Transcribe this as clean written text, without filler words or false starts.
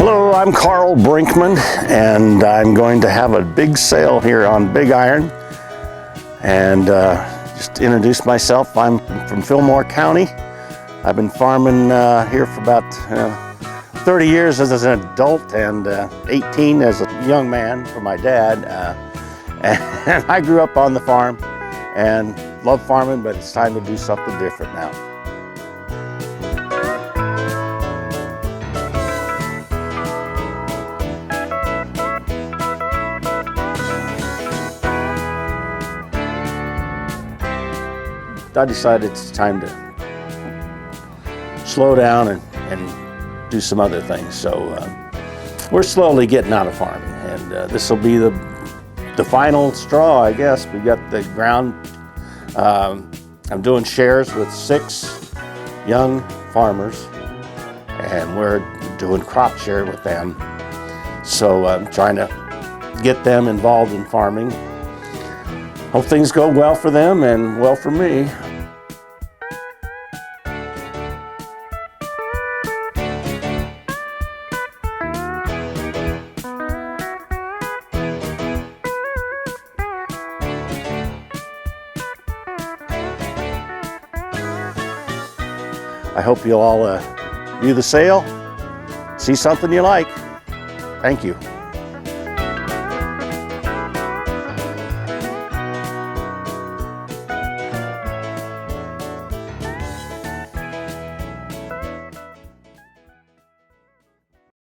Hello, I'm Carl Brinkman, and I'm going to have a big sale here on Big Iron. And just to introduce myself, I'm from Fillmore County. I've been farming here for about 30 years as an adult and 18 as a young man for my dad. And I grew up on the farm and love farming, but it's time to do something different now. I decided it's time to slow down and do some other things. So we're slowly getting out of farming, and this will be the final straw, I guess. We got the ground. I'm doing shares with 6 young farmers, and we're doing crop share with them. So I'm trying to get them involved in farming. Hope things go well for them and well for me. I hope you'll all view the sale, see something you like. Thank you.